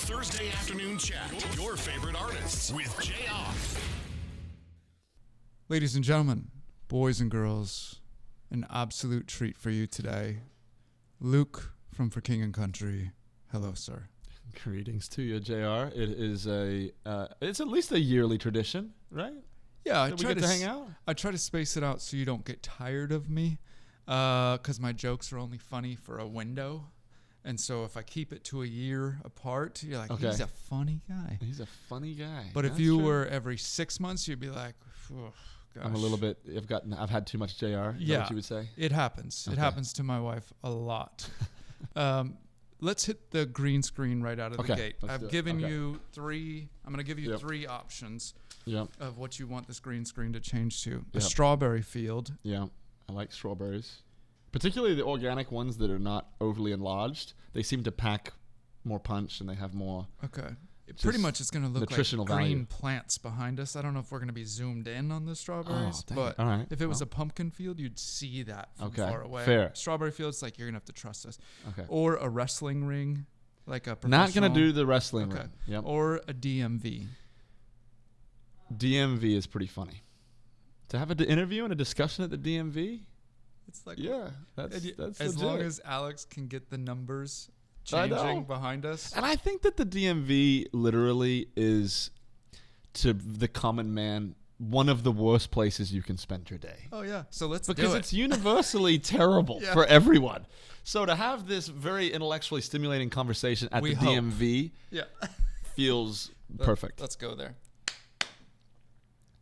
Thursday afternoon chat. Your favorite artists with Jayar. Ladies and gentlemen, boys and girls, an absolute treat for you today. Luke from For King and Country. Hello, sir. Greetings to you, JR. It is it's at least a yearly tradition, right? Yeah, I That try we get to hang out. I try to space it out so you don't get tired of me, because my jokes are only funny for a window. And so if I keep it to a year apart, you're like, Okay. he's a funny guy. He's a funny guy. But if That's you true. were every 6 months, you'd be like, oh, gosh. I'm a little bit. I've had too much JR. Is that Yeah. what you would say? It happens. Okay. It happens to my wife a lot. Let's hit the green screen right out of the gate. let's do I've it. given Okay. you three. I'm going to give you Yep. 3 options Yeah, of what you want this green screen to change to. A Yep. strawberry field. yeah. I like strawberries, particularly the organic ones that are not overly enlarged. They seem to pack more punch and they have more. Okay. Just Pretty much it's going to look like nutritional green value. plants behind us. I don't know if we're going to be zoomed in on the strawberries, dang but it. All right. if it was Well. a pumpkin field, you'd see that from Okay. far away. Fair. Strawberry fields, like, you're going to have to trust us. Okay. Or a wrestling ring, like a Not professional. gonna do the wrestling Okay. ring. Yep. Or a DMV. DMV is pretty funny. To have an interview and a discussion at the DMV. It's like, Yeah, that's as legit. long as Alex can get the numbers I know. changing behind us. And I think that the DMV literally is, to the common man, one of the worst places you can spend your day. Oh yeah, so let's Because do it. it's universally terrible Yeah. for everyone. So to have this very intellectually stimulating conversation at We the hope. DMV Yeah, feels perfect. Let's go there.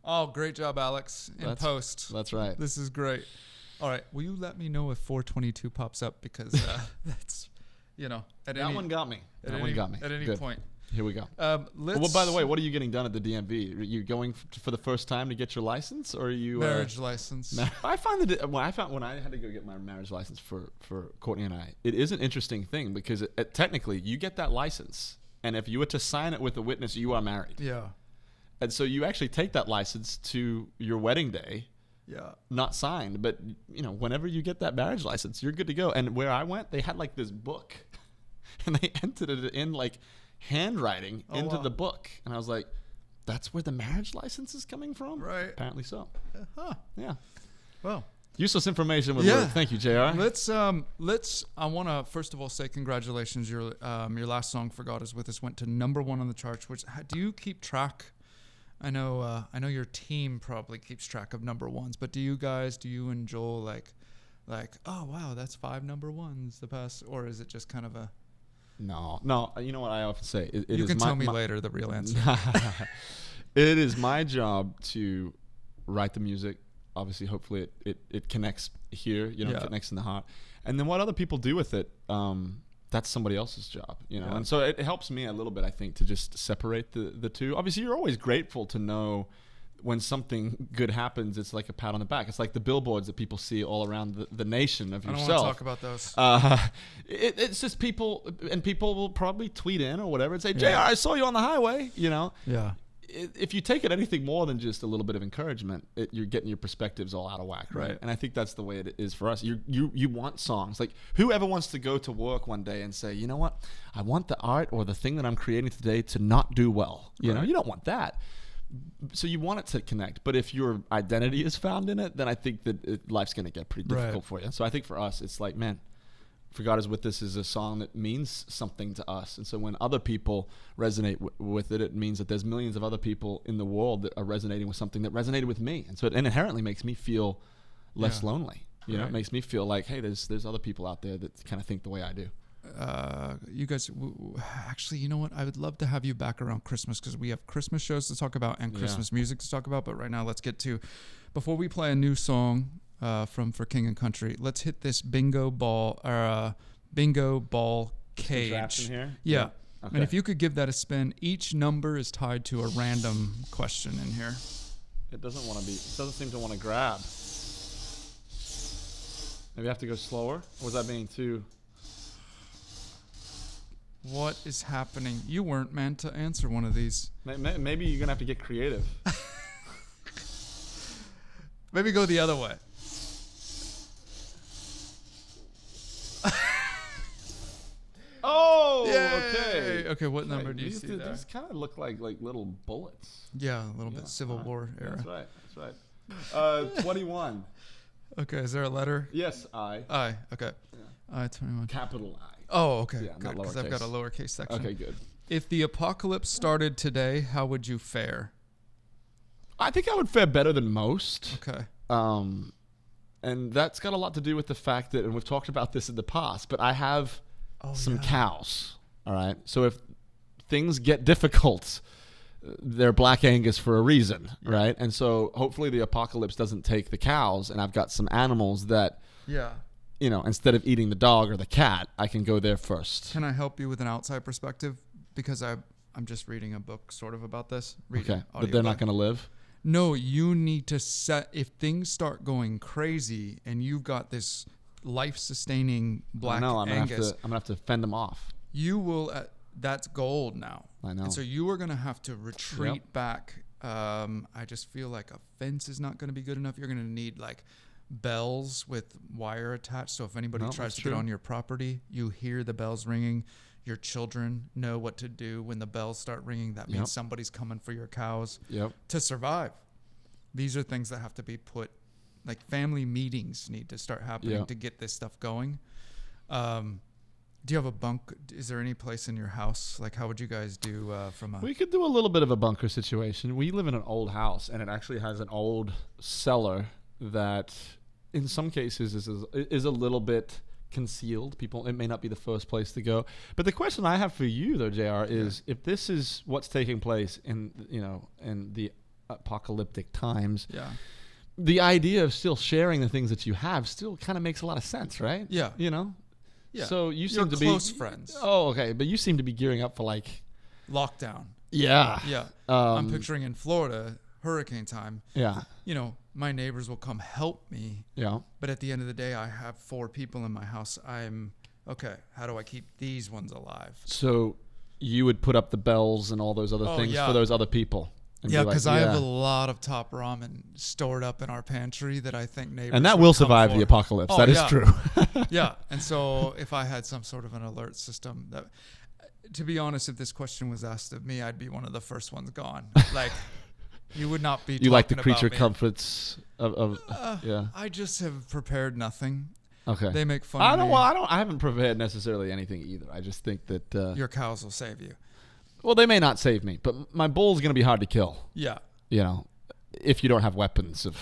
Oh, great job, Alex. In post. That's right. This is great. All right, will you let me know if 422 pops up, because that's, at That any one got me. at That any, one got me. at any Good. point. Here we go. Let's. Well, by the way, what are you getting done at the DMV? Are you going for the first time to get your license, or are you marriage license. I find that when I had to go get my marriage license for Courtney and I, it is an interesting thing because technically you get that license, and if you were to sign it with a witness, you are married, Yeah, and so you actually take that license to your wedding day, yeah. not signed, but whenever you get that marriage license, you're good to go. And where I went, they had like this book, and they entered it in like handwriting into wow. the book, and I was like, that's where the marriage license is coming from? Right. Apparently so. Huh. Yeah. Well. Useless information with Yeah. words. Thank you, JR. Let's I want to first of all say congratulations. Your last song, For God Is With Us, went to #1 on the charts. Which, do you keep track? I know your team probably keeps track of #1s, but do you and Joel like oh wow, that's 5 #1s the past, or is it just kind of a No. You know what I often say? It you is can my, tell me my- later the real answer. It is my job to write the music. Obviously, hopefully it connects here, Yeah. it connects in the heart. And then what other people do with it, that's somebody else's job, Yeah. And so it helps me a little bit, I think, to just separate the two. Obviously, you're always grateful to know when something good happens. It's like a pat on the back. It's like the billboards that people see all around the nation of I don't yourself. want to talk about those. It's just people, and people will probably tweet in or whatever and say, Yeah. JR, I saw you on the highway, Yeah. If you take it anything more than just a little bit of encouragement, you're getting your perspectives all out of whack, right? Right. And I think that's the way it is for us. You want songs. Like, whoever wants to go to work one day and say, you know what, I want the art or the thing that I'm creating today to not do well. You know, Right. you don't want that. So you want it to connect. But if your identity is found in it, then I think that life's going to get pretty difficult Right. for you. So I think for us, it's like, man, For God Is With Us is a song that means something to us. And so when other people resonate with it, it means that there's millions of other people in the world that are resonating with something that resonated with me. And so it inherently makes me feel less Yeah. lonely. You know, Right. it makes me feel like, hey, there's other people out there that kind of think the way I do. You guys, actually, you know what? I would love to have you back around Christmas, because we have Christmas shows to talk about and Yeah. Christmas music to talk about. But right now, let's get to, before we play a new song from For King and Country, let's hit this bingo ball cage. Contraption here? Yeah. Okay. And if you could give that a spin, each number is tied to a random question in here. It doesn't seem to want to grab. Maybe I have to go slower? Or was that being too... What is happening? You weren't meant to answer one of these. Maybe you're going to have to get creative. Maybe go the other way. Oh, Yay! okay. Okay. What number do you these, see there? These kind of look like little bullets. Yeah, a little bit Civil War era. That's right. 21. Okay. Is there a letter? Yes, I. I. Okay. I 21. Capital I. Oh, okay. Yeah, Good, not because I've got a lowercase. lowercase section. Okay, good. If the apocalypse started today, how would you fare? I think I would fare better than most. Okay. And that's got a lot to do with the fact that, and we've talked about this in the past, but I have some cows. All right. So if things get difficult, they're Black Angus for a reason, right? And so hopefully the apocalypse doesn't take the cows, and I've got some animals that, instead of eating the dog or the cat, I can go there first. Can I help you with an outside perspective? Because I'm just reading a book sort of about this. Okay. But they're not going to live? No, you need to set, if things start going crazy and you've got this life-sustaining Black Angus. I'm going to have to fend them off. You will, that's gold now. I know. And so you are going to have to retreat back. I just feel like a fence is not going to be good enough. You're going to need like bells with wire attached. So if anybody tries to get on your property, you hear the bells ringing. Your children know what to do when the bells start ringing. That means somebody's coming for your cows to survive. These are things that have to be put, like family meetings need to start happening to get this stuff going. Do you have a bunk? Is there any place in your house? Like, how would you guys do We could do a little bit of a bunker situation. We live in an old house, and it actually has an old cellar that in some cases is a little bit concealed. It may not be the first place to go. But the question I have for you though, Jayar, is if this is what's taking place in the apocalyptic times, the idea of still sharing the things that you have still kind of makes a lot of sense, right? Yeah. Yeah. So you seem to be close friends. Oh, okay. But you seem to be gearing up for like lockdown. Yeah. Yeah. I'm picturing in Florida, hurricane time. Yeah. My neighbors will come help me. Yeah. But at the end of the day, I have 4 people in my house. Okay, how do I keep these ones alive? So you would put up the bells and all those other things for those other people. Yeah, because I have a lot of top ramen stored up in our pantry that I think neighbors and that will survive the apocalypse. That is true. Yeah, and so if I had some sort of an alert system that, to be honest, if this question was asked of me, I'd be one of the first ones gone. Like, you would not be. You like the creature comforts of I just have prepared nothing. Okay. They make fun of me. I haven't prepared necessarily anything either. I just think that your cows will save you. Well, they may not save me, but my bull's going to be hard to kill. Yeah. If you don't have weapons of.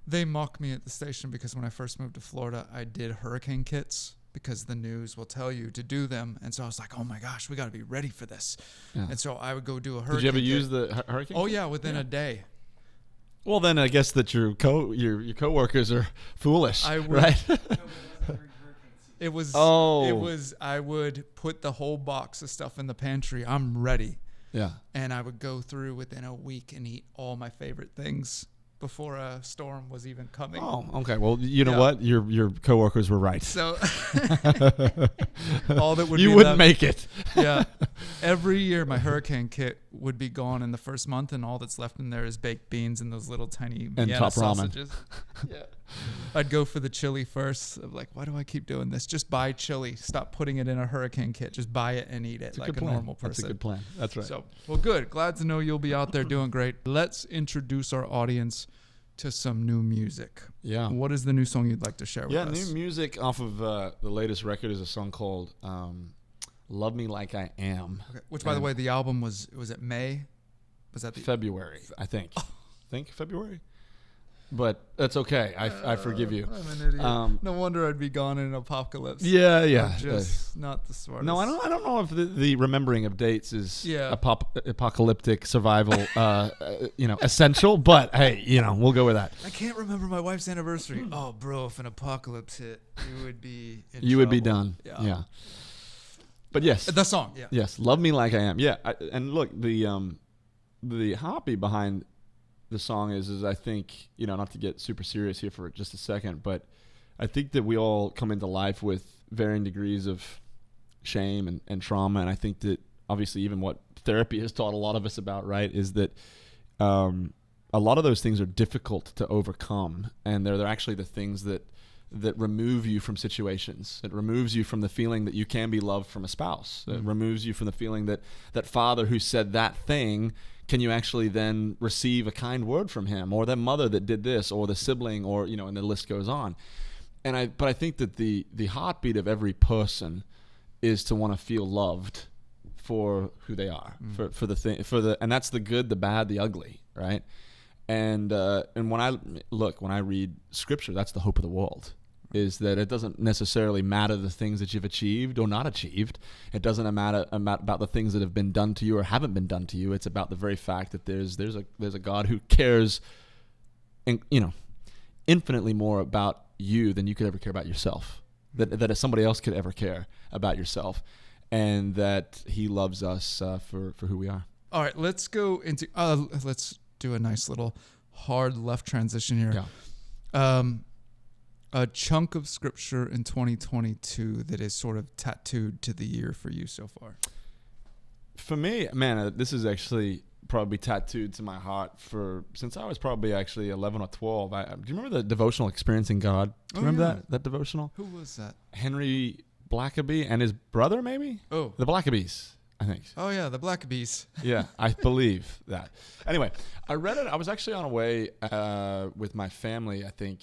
They mock me at the station because when I first moved to Florida, I did hurricane kits because the news will tell you to do them. And so I was like, oh my gosh, we got to be ready for this. Yeah. And so I would go do a hurricane Did you ever kit. use the hurricane Oh kit? yeah, within a day. Well, then I guess that your coworkers are foolish, I would, right? It was I would put the whole box of stuff in the pantry. I'm ready. Yeah. And I would go through within a week and eat all my favorite things before a storm was even coming. Oh, okay. Well, you know what? Your coworkers were right. So all that would you be wouldn't left, make it. Yeah. Every year my hurricane kit would be gone in the first month, and all that's left in there is baked beans and those little tiny Vienna top sausages. ramen. Yeah. I'd go for the chili first. I'm like, why do I keep doing this? Just buy chili. Stop putting it in a hurricane kit. Just buy it and eat it like a normal person. That's a good plan. That's right. So, well, good. Glad to know you'll be out there doing great. Let's introduce our audience to some new music. Yeah. What is the new song you'd like to share with us? Yeah, new music off of the latest record is a song called Love Me Like I Am. Okay. Which, by the way, the album was it May? Was that February, I think. February? But that's okay. I forgive you. I'm an idiot. No wonder I'd be gone in an apocalypse. Yeah. I'm just not the smartest. No, I don't know if the remembering of dates is Yeah. apocalyptic survival, essential. But hey, we'll go with that. I can't remember my wife's anniversary. Oh, bro, if an apocalypse hit, you would be in You would be trouble. done. Yeah. But yes, The song. Yeah. yes, Love Me Like I Am. Yeah, and look, the hobby behind the song is I think, not to get super serious here for just a second, but I think that we all come into life with varying degrees of shame and trauma. And I think that obviously even what therapy has taught a lot of us about, right, is that a lot of those things are difficult to overcome. And they're actually the things that that remove you from situations. It removes you from the feeling that you can be loved from a spouse. It removes you from the feeling that that father who said that thing, can you actually then receive a kind word from him, or that mother that did this, or the sibling, or, you know, and the list goes on. But I think that the heartbeat of every person is to want to feel loved for who they are, for the thing, and that's the good, the bad, the ugly, right? And when I read scripture, that's the hope of the world, is that it doesn't necessarily matter the things that you've achieved or not achieved. It doesn't matter about the things that have been done to you or haven't been done to you. It's about the very fact that there's a God who cares, and, you know, infinitely more about you than you could ever care about yourself. That somebody else could ever care about yourself, and that He loves us for who we are. All right, let's go into let's do a nice little hard left transition here. Yeah. A chunk of scripture in 2022 that is sort of tattooed to the year for you so far. For me, man, this is actually probably tattooed to my heart since I was probably actually 11 or 12. Do you remember the devotional Experiencing God? Do you remember that devotional? Who was that? Henry Blackaby and his brother, maybe? Oh. The Blackabys, I think. Oh, yeah, the Blackabees. Yeah, I believe that. Anyway, I read it. I was actually on a way with my family, I think,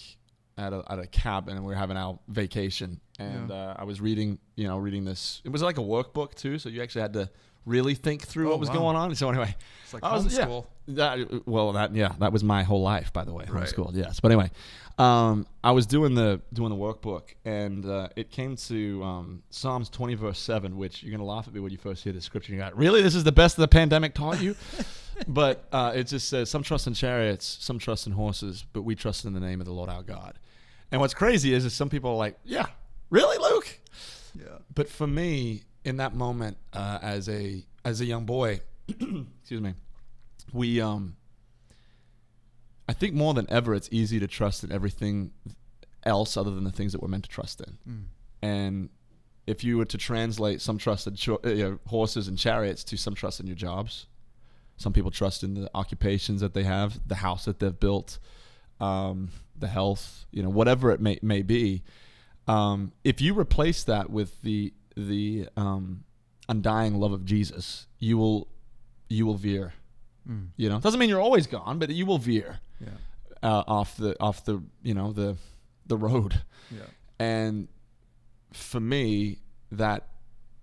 at a cabin, and we were having our vacation. And I was reading this. It was like a workbook, too, so you actually had to really think through what was going on. So anyway, it's like homeschool. That was my whole life, by the way. Right. Homeschooled, yes. But anyway, I was doing the workbook, and it came to Psalms 20 verse 7, which you're gonna laugh at me when you first hear the scripture. You got, really? This is the best the pandemic taught you? But it just says, some trust in chariots, some trust in horses, but we trust in the name of the Lord our God. And what's crazy is some people are like, yeah, really, Luke? Yeah. But for me, in that moment, as a young boy, excuse me, we I think more than ever, it's easy to trust in everything else other than the things that we're meant to trust in. And if you were to translate some trust in horses and chariots to some trust in your jobs, some people trust in the occupations that they have, the house that they've built, the health, whatever it may be. If you replace that with the undying love of Jesus, you will veer. Doesn't mean you're always gone, but you will veer off the road. Yeah. And for me, that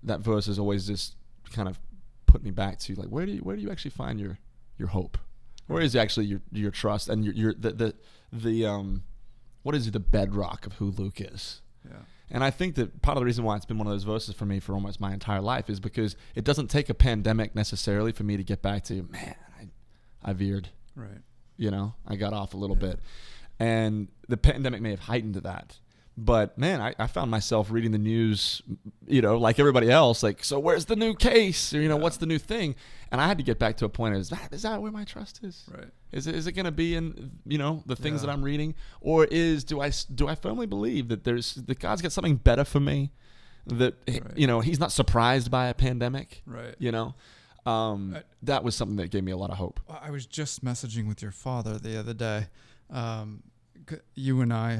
verse has always just kind of put me back to, like, where do you actually find your hope? Where is actually your trust and what is the bedrock of who Luke is? Yeah. And I think that part of the reason why it's been one of those verses for me for almost my entire life is because it doesn't take a pandemic necessarily for me to get back to, man, I veered. Right. I got off a little bit. And the pandemic may have heightened that. But, man, I found myself reading the news, like everybody else, like, so where's the new case? Or, what's the new thing? And I had to get back to a point of, is that where my trust is? Right. Is it going to be in, the things that I'm reading? Or do I firmly believe that that God's got something better for me? That, He's not surprised by a pandemic? Right. That was something that gave me a lot of hope. I was just messaging with your father the other day. You and I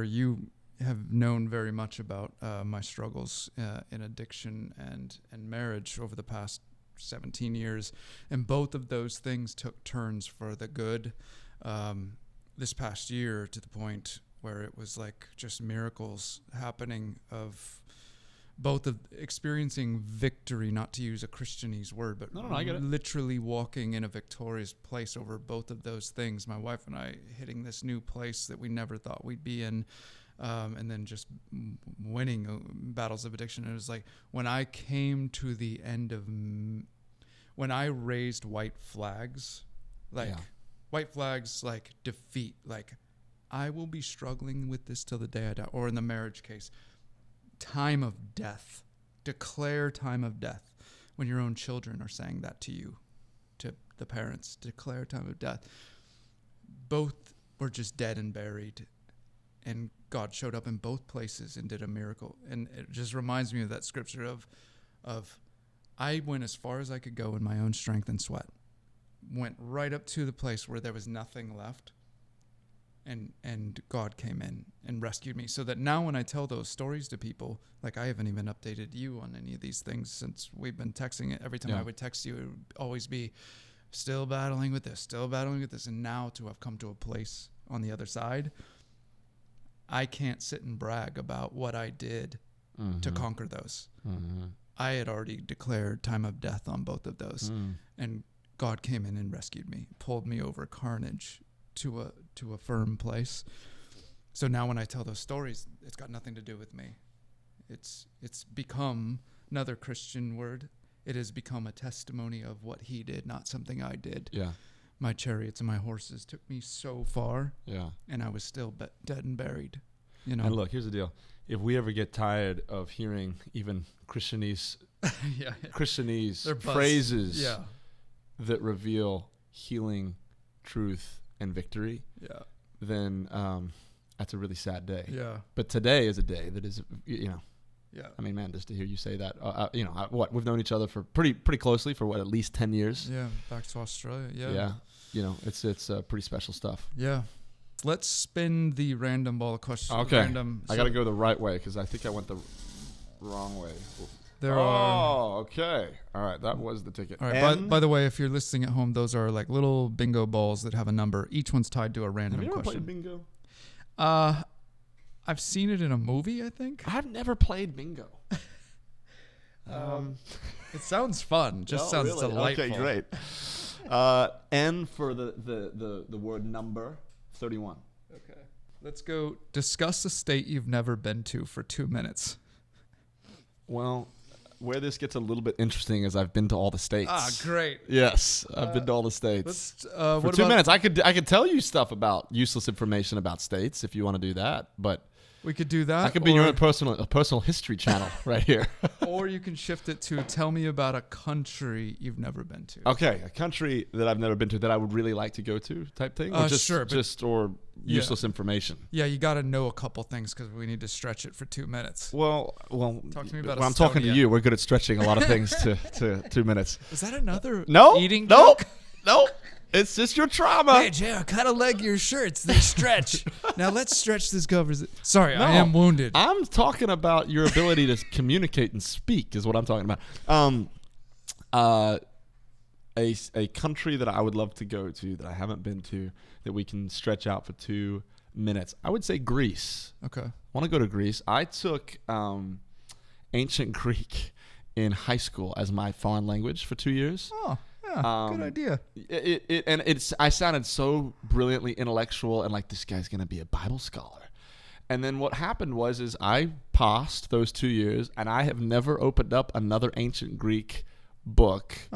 you have known very much about my struggles in addiction and marriage over the past 17 years. And both of those things took turns for the good this past year, to the point where it was like just miracles happening, of both of experiencing victory, not to use a Christianese word, but I get it. Literally walking in a victorious place over both of those things. My wife and I hitting this new place that we never thought we'd be in. And then just winning battles of addiction. It was like when I came to the end of, when I raised white flags, like defeat, like I will be struggling with this till the day I die. Or in the marriage case, time of death, declare time of death, when your own children are saying that to you, to the parents, declare time of death. Both were just dead and buried. And God showed up in both places and did a miracle. And it just reminds me of that scripture of I went as far as I could go in my own strength and sweat. Went right up to the place where there was nothing left. and God came in and rescued me. So that now when I tell those stories to people, like I haven't even updated you on any of these things since we've been texting it. Every time I would text you, it would always be still battling with this, still battling with this. And now to have come to a place on the other side, I can't sit and brag about what I did to conquer those. I had already declared time of death on both of those. And God came in and rescued me, pulled me over carnage to a firm place. So now when I tell those stories, it's got nothing to do with me. It's become another Christian word. It has become a testimony of what he did, not something I did. Yeah. My chariots and my horses took me so far. Yeah. And I was still dead and buried. You know. And look, here's the deal. If we ever get tired of hearing even Christianese phrases that reveal healing, truth, and victory, then that's a really sad day. Yeah. But today is a day that is, Yeah. I mean, man, just to hear you say that, we've known each other for pretty closely for at least 10 years. Yeah. Back to Australia. Yeah. Yeah. It's pretty special stuff. Yeah. Let's spin the random ball of questions. Okay. Random. I got to go the right way because I think I went the wrong way. There are. Oh, okay. All right. That was the ticket. All right. By the way, if you're listening at home, those are like little bingo balls that have a number. Each one's tied to a random question. Have you ever question. played bingo? I've seen it in a movie, I think. I've never played bingo. It sounds fun. Just sounds really? delightful. Okay, great. N for the word number, 31. Okay. Let's go discuss a state you've never been to for 2 minutes. Well, where this gets a little bit interesting is I've been to all the states. Ah, great. Yes, I've been to all the states. For what 2 about, minutes, I could tell you stuff about useless information about states if you want to do that, but we could do that. I could be your own personal history channel right here. Or you can shift it to tell me about a country you've never been to. Okay, a country that I've never been to that I would really like to go to, type thing. Or or useless information. Yeah, you got to know a couple things because we need to stretch it for 2 minutes. Well. Talk to me about when I'm talking to you, we're good at stretching a lot of things to 2 minutes. Is that another eating joke? joke? Nope. It's just your trauma. Hey, Jayar, cut a leg your shirts. They stretch. Now let's stretch this covers. Sorry, I am wounded. I'm talking about your ability to communicate and speak is what I'm talking about. A country that I would love to go to that I haven't been to that we can stretch out for 2 minutes. I would say Greece. Okay. I want to go to Greece. I took ancient Greek in high school as my foreign language for 2 years. Oh. Yeah, good idea. I sounded so brilliantly intellectual and like this guy's gonna be a Bible scholar. And then what happened was I passed those 2 years and I have never opened up another ancient Greek book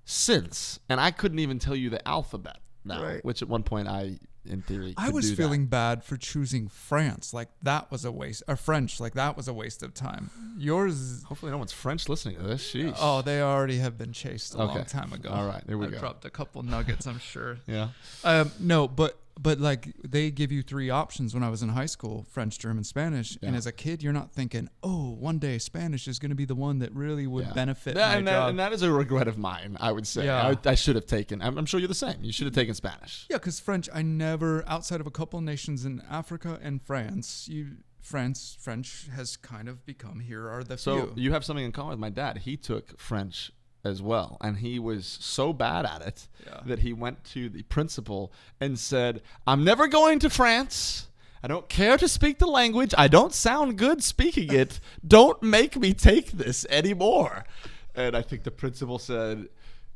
since. And I couldn't even tell you the alphabet now, which at one point in theory, I was feeling bad for choosing France. Like that was a waste. Or French. Like that was a waste of time. Yours. Hopefully no one's French listening to this. Sheesh. Oh, they already have been chased a long time ago. All right, there we go. I dropped a couple nuggets, I'm sure. Yeah. No, but like they give you 3 options when I was in high school: French, German, Spanish. Yeah. And as a kid, you're not thinking, oh, one day Spanish is going to be the one that really would benefit my job. And that is a regret of mine, I would say. Yeah. I should have taken. I'm sure you're the same. You should have taken Spanish. Yeah, because French, I never, outside of a couple nations in Africa and France, French has kind of become here are the few. So you have something in common with my dad. He took French as well, and he was so bad at it that he went to the principal and said, I'm never going to France. I don't care to speak the language. I don't sound good speaking it. Don't make me take this anymore. And I think the principal said,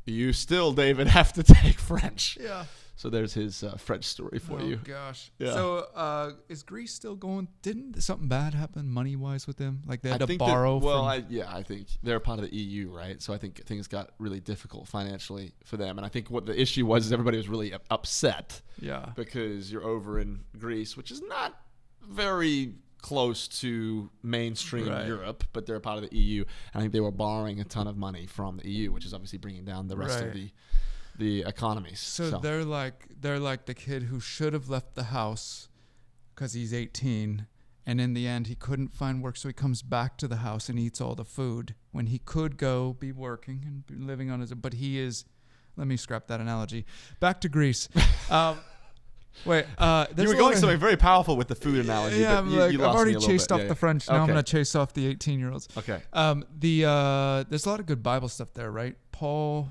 you still, David, have to take French. Yeah. So there's his French story for you. Oh, gosh. Yeah. So is Greece still going? Didn't something bad happen money-wise with them? Like they had to borrow I think they're part of the EU, right? So I think things got really difficult financially for them. And I think what the issue was is everybody was really upset. Yeah. Because you're over in Greece, which is not very close to mainstream Europe, but they're part of the EU. And I think they were borrowing a ton of money from the EU, which is obviously bringing down the rest of the economies. So they're like the kid who should have left the house because he's 18, and in the end he couldn't find work, so he comes back to the house and eats all the food when he could go be working and be living on his. But he is. Let me scrap that analogy. Back to Greece. Wait, You were going something very powerful with the food analogy. Yeah, but like, you I've lost already me a little chased bit. off Yeah, the yeah. French. Now I'm Okay. gonna chase off the 18-year-olds. Okay. There's a lot of good Bible stuff there, right? Paul,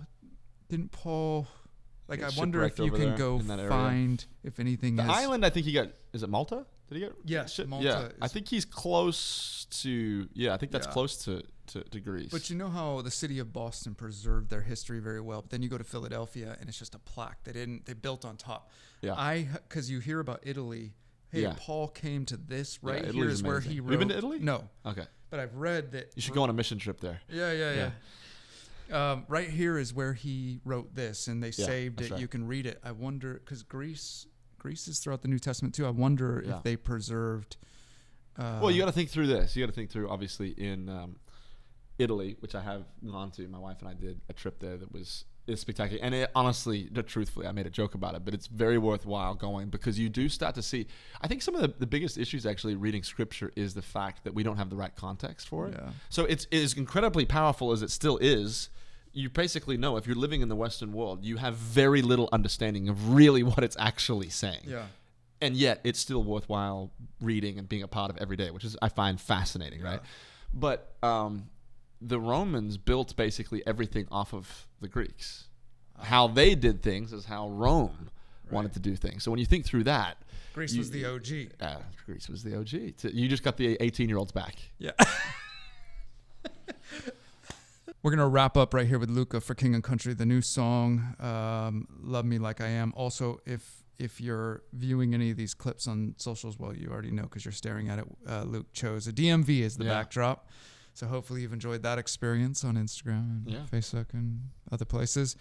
like, I wonder if Shipwrecked you over can there go in that area. find if anything The has. island, I think he got. Is it Malta? Did he get? Yes, Malta Yeah, I is- think he's close to. Yeah, I think that's Yeah. close to Greece. But you know how the city of Boston preserved their history very well, but then you go to Philadelphia and it's just a plaque. They built on top. Yeah. Because you hear about Italy. Hey, Yeah. Paul came to this right Italy's here is where amazing. he Have wrote. you been to Italy? No, Okay. but I've read that. You should go on a mission trip there. Yeah. Right here is where he wrote this, and they saved it. that's right. You can read it. I wonder, because Greece is throughout the New Testament too. I wonder Yeah. if they preserved. Well, you got to think through this. You got to think through, obviously, in Italy, which I have gone to. My wife and I did a trip there that is spectacular. And it, honestly, truthfully, I made a joke about it, but it's very worthwhile going because you do start to see. I think some of the biggest issues actually reading scripture is the fact that we don't have the right context for it. Yeah. So it is incredibly powerful as it still is. You basically know if you're living in the Western world, you have very little understanding of really what it's actually saying. Yeah. And yet it's still worthwhile reading and being a part of every day, which is I find fascinating, right? But the Romans built basically everything off of the Greeks. How they did things is how Rome wanted to do things. So when you think through that, Greece was the OG. Greece was the OG. You just got the 18-year-olds back. Yeah. We're going to wrap up right here with Luca for King and Country, the new song, Love Me Like I Am. Also, if you're viewing any of these clips on socials, well, you already know because you're staring at it, Luke chose a DMV as the backdrop. So hopefully you've enjoyed that experience on Instagram and Facebook and other places.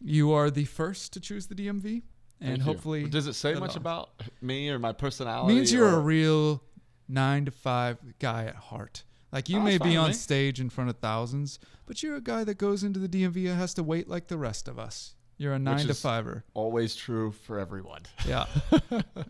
You are the first to choose the DMV. And Thank you. hopefully... Does it say at much all. about me or my personality? Means you're a or- real 9-to-5 guy at heart. Like you Oh, may that's fine be with on me. stage in front of thousands, but you're a guy that goes into the DMV and has to wait like the rest of us. You're a 9-to-5er. Always true for everyone. Yeah.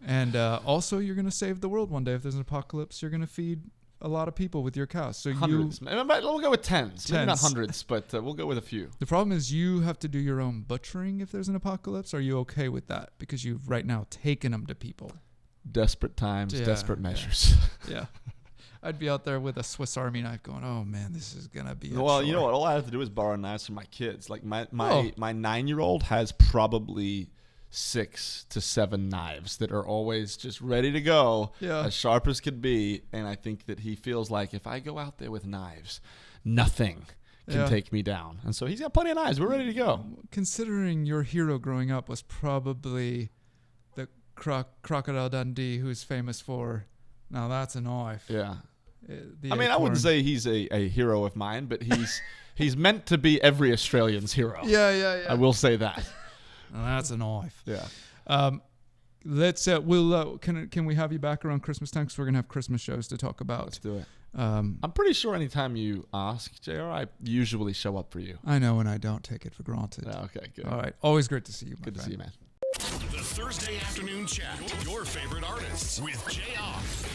And also you're going to save the world one day. If there's an apocalypse, you're going to feed a lot of people with your cow. So Hundreds. We'll go with tens. Maybe not Tens. hundreds, but we'll go with a few. the problem is you have to do your own butchering if there's an apocalypse. Are you okay with that? Because you've right now taken them to people. Desperate times, Yeah, desperate yeah. measures. Yeah. I'd be out there with a Swiss Army knife going, oh man, this is going to be a Well, you know chore." what? All I have to do is borrow knives from my kids. Like my Oh. 9-year-old has probably 6 to 7 knives that are always just ready to go, as sharp as could be. And I think that he feels like if I go out there with knives, nothing can take me down. And so he's got plenty of knives. We're ready to go. Considering your hero growing up was probably the Crocodile Dundee, who's famous for, now that's a knife. Yeah. The I mean, I acorn. wouldn't say he's a hero of mine, but he's meant to be every Australian's hero. Yeah. I will say that. Now that's a knife. Yeah. Let's can we have you back around Christmas time? Because we're gonna have Christmas shows to talk about. Let's do it. I'm pretty sure anytime you ask, Jayar, I usually show up for you. I know, and I don't take it for granted. Yeah, okay, good. All right, always great to see you. My Good to friend. see you, man. The Thursday Afternoon Chat. Your favorite artists with Jayar.